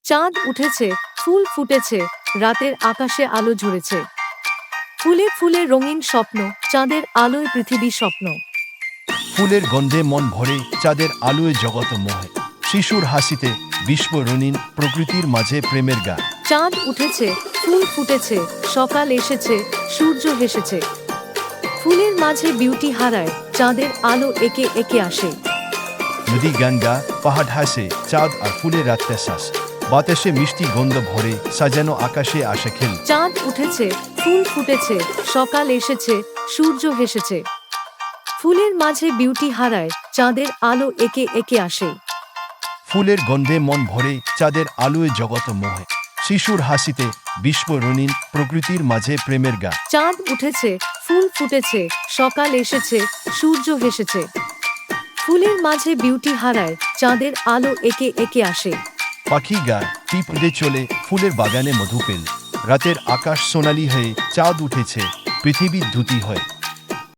চাঁদ উঠেছে, ফুল ফুটেছে, রাতের আকাশে আলো ঝরেছে। ফুলে ফুলে রঙিন স্বপ্ন, চাঁদের আলোয় পৃথিবী স্বপ্ন। ফুলের গন্ধে মন ভরে, চাঁদের আলোয় জগৎ মোহে। শিশুর হাসিতে বিশ্ব রঙিন, প্রকৃতির মাঝে প্রেমের গান। চাঁদ উঠেছে, ফুল ফুটেছে, সকাল এসেছে, সূর্য হেসেছে। ফুলের মাঝে বিউটি হারায়, চাঁদের আলো একে একে আসে। নদী গান গা, পাহাড় হাসে, চাঁদ আর ফুলের রাত্রে শ্বাস। বাতাসে মিষ্টি গন্ধ ভরে, সাজানো আকাশে আসে খেল। চাঁদ উঠেছে, ফুল ফুটেছে, সকাল এসেছে, সূর্য হেসেছে। ফুলের মাঝে বিউটি হারায়, চাঁদের আলো একে একে আসে। ফুলের গন্ধে মন ভরে, চাঁদের আলোয় জগৎ মোহে। শিশুর হাসিতে বিশ্ব রঙিন, প্রকৃতির মাঝে প্রেমের গান। চাঁদ উঠেছে, ফুল ফুটেছে, সকাল এসেছে, সূর্য হেসেছে। ফুলের মাঝে বিউটি হারায়, চাঁদের আলো একে একে আসে। পাখি গায়, পিঁপড়ে চলে, ফুলের বাগানে মধু পেল। রাতের আকাশ সোনালি হয়ে, চাঁদ উঠেছে, পৃথিবী ধুতি হয়।